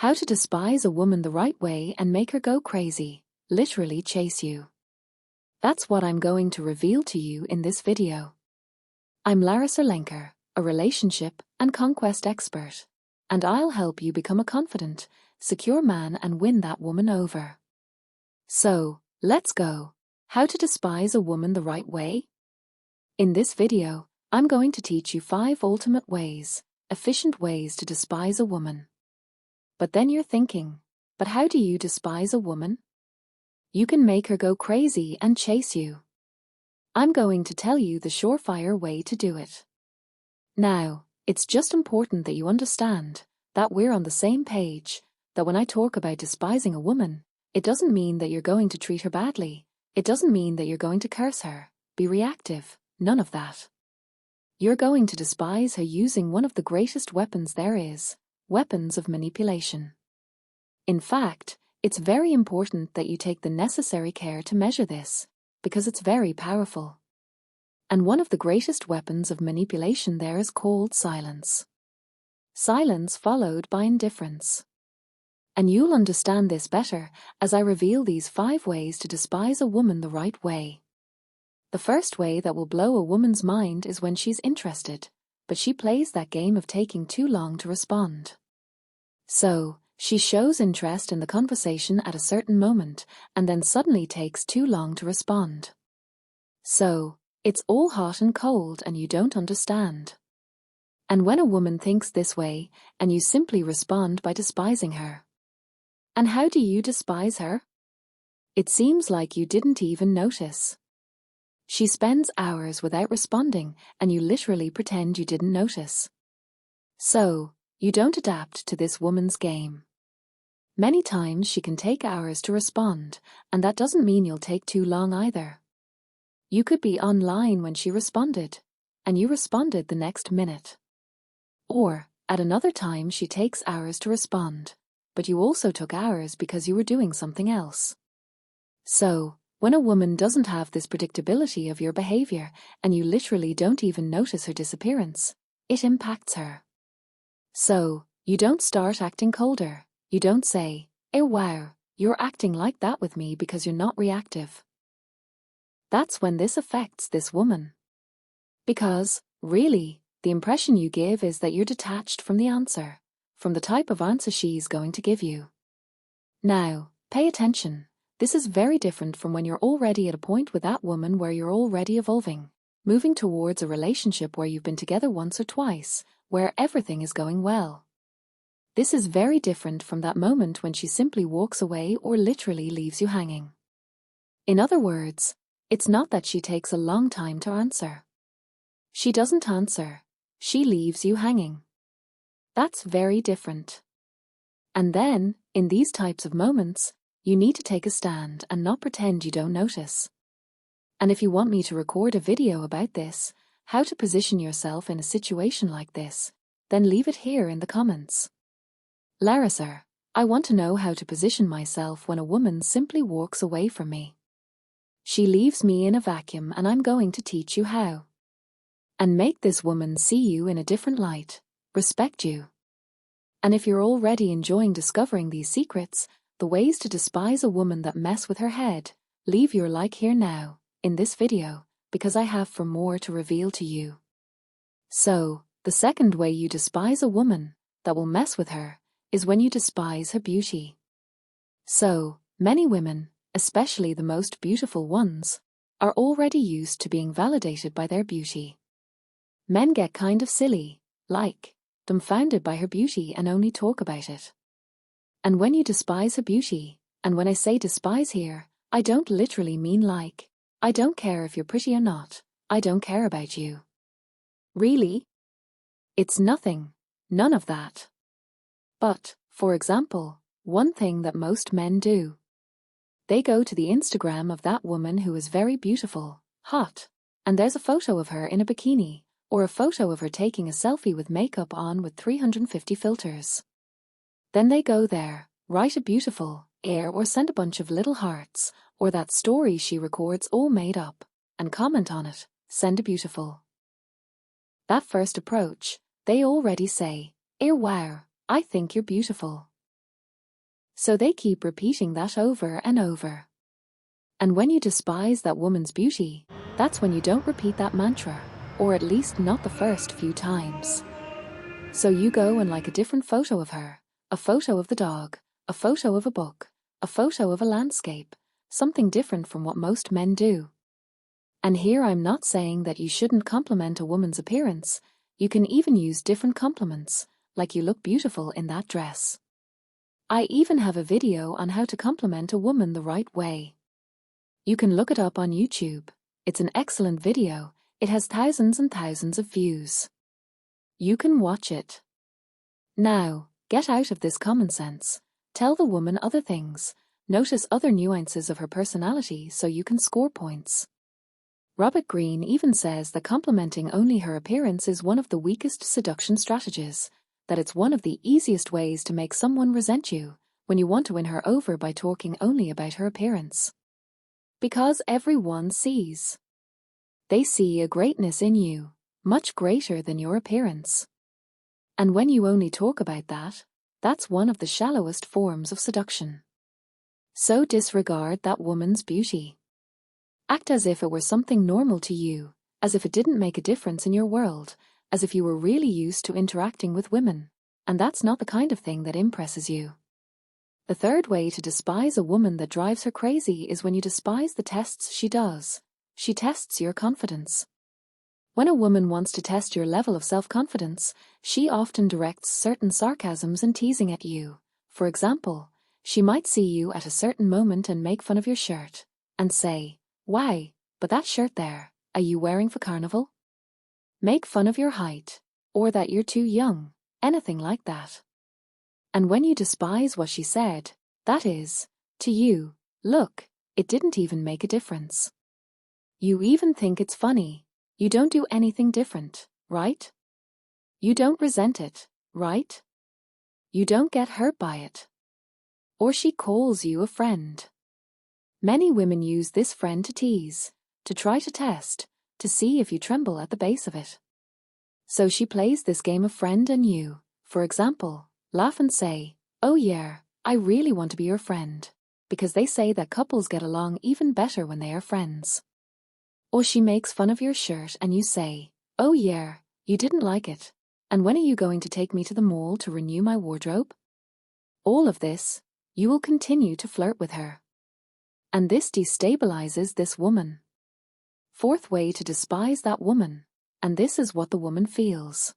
How to despise a woman the right way and make her go crazy, literally chase you. That's what I'm going to reveal to you in this video. I'm Larissa Lenkar, a relationship and conquest expert, and I'll help you become a confident, secure man and win that woman over. So, let's go. How to despise a woman the right way? In this video, I'm going to teach you 5 ultimate ways, efficient ways to despise a woman. But then you're thinking, but how do you despise a woman? You can make her go crazy and chase you. I'm going to tell you the surefire way to do it. Now, it's just important that you understand that we're on the same page, that when I talk about despising a woman, it doesn't mean that you're going to treat her badly. It doesn't mean that you're going to curse her, be reactive, none of that. You're going to despise her using one of the greatest weapons there is, weapons of manipulation. In fact, it's very important that you take the necessary care to measure this, because it's very powerful. And one of the greatest weapons of manipulation there is called silence. Silence followed by indifference. And you'll understand this better as I reveal these 5 ways to despise a woman the right way. The first way that will blow a woman's mind is when she's interested, but she plays that game of taking too long to respond. So, she shows interest in the conversation at a certain moment and then suddenly takes too long to respond. So, it's all hot and cold and you don't understand. And when a woman thinks this way, and you simply respond by despising her. And how do you despise her? It seems like you didn't even notice. She spends hours without responding and you literally pretend you didn't notice. So, you don't adapt to this woman's game. Many times she can take hours to respond, and that doesn't mean you'll take too long either. You could be online when she responded, and you responded the next minute. Or, at another time she takes hours to respond, but you also took hours because you were doing something else. So, when a woman doesn't have this predictability of your behavior, and you literally don't even notice her disappearance, it impacts her. So, you don't start acting colder. You don't say, "Oh wow, you're acting like that with me because you're not reactive." That's when this affects this woman. Because, really, the impression you give is that you're detached from the answer, from the type of answer she's going to give you. Now, pay attention. This is very different from when you're already at a point with that woman where you're already evolving, moving towards a relationship where you've been together once or twice, where everything is going well. This is very different from that moment when she simply walks away or literally leaves you hanging. In other words, it's not that she takes a long time to answer. She doesn't answer. She leaves you hanging. That's very different. And then, in these types of moments, you need to take a stand and not pretend you don't notice. And if you want me to record a video about this, how to position yourself in a situation like this, then leave it here in the comments. Larissa, I want to know how to position myself when a woman simply walks away from me. She leaves me in a vacuum and I'm going to teach you how. And make this woman see you in a different light, respect you. And if you're already enjoying discovering these secrets, the ways to despise a woman that mess with her head, leave your like here now, in this video, because I have for more to reveal to you. So, the second way you despise a woman that will mess with her is when you despise her beauty. So, many women, especially the most beautiful ones, are already used to being validated by their beauty. Men get kind of silly, like, dumbfounded by her beauty and only talk about it. And when you despise her beauty, and when I say despise here, I don't literally mean like, I don't care if you're pretty or not, I don't care about you. Really? It's nothing, none of that. But, for example, one thing that most men do. They go to the Instagram of that woman who is very beautiful, hot, and there's a photo of her in a bikini, or a photo of her taking a selfie with makeup on with 350 filters. Then they go there, write a beautiful, or send a bunch of little hearts, or that story she records all made up, and comment on it, send a beautiful. That first approach, they already say, "Oh wow, I think you're beautiful." So they keep repeating that over and over. And when you despise that woman's beauty, that's when you don't repeat that mantra, or at least not the first few times. So you go and like a different photo of her, a photo of the dog, a photo of a book, a photo of a landscape, something different from what most men do. And here I'm not saying that you shouldn't compliment a woman's appearance. You can even use different compliments, like you look beautiful in that dress. I even have a video on how to compliment a woman the right way. You can look it up on YouTube. It's an excellent video. It has thousands and thousands of views. You can watch it. Now, get out of this common sense. Tell the woman other things. Notice other nuances of her personality so you can score points. Robert Greene even says that complimenting only her appearance is one of the weakest seduction strategies, that it's one of the easiest ways to make someone resent you when you want to win her over by talking only about her appearance. Because everyone sees. They see a greatness in you, much greater than your appearance. And when you only talk about that, that's one of the shallowest forms of seduction. So disregard that woman's beauty. Act as if it were something normal to you, as if it didn't make a difference in your world, as if you were really used to interacting with women, and that's not the kind of thing that impresses you. The third way to despise a woman that drives her crazy is when you despise the tests she does. She tests your confidence. When a woman wants to test your level of self-confidence, she often directs certain sarcasms and teasing at you. For example, she might see you at a certain moment and make fun of your shirt, and say, "Why, but that shirt there, are you wearing for carnival?" Make fun of your height, or that you're too young, anything like that. And when you despise what she said, that is, to you, look, it didn't even make a difference. You even think it's funny. You don't do anything different, right? You don't resent it, right? You don't get hurt by it. Or she calls you a friend. Many women use this friend to tease, to try to test, to see if you tremble at the base of it. So she plays this game of friend and you, for example, laugh and say, "Oh yeah, I really want to be your friend," because they say that couples get along even better when they are friends. Or she makes fun of your shirt and you say, "Oh yeah, you didn't like it, and when are you going to take me to the mall to renew my wardrobe?" All of this, you will continue to flirt with her. And this destabilizes this woman. Fourth way to despise that woman, and this is what the woman feels.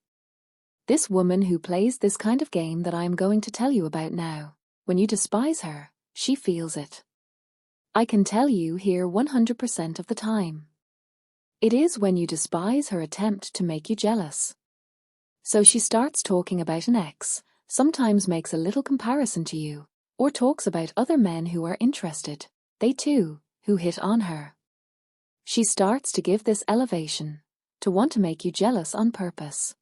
This woman who plays this kind of game that I am going to tell you about now, when you despise her, she feels it. I can tell you here 100% of the time. It is when you despise her attempt to make you jealous. So she starts talking about an ex, sometimes makes a little comparison to you, or talks about other men who are interested, they too, who hit on her. She starts to give this elevation, to want to make you jealous on purpose.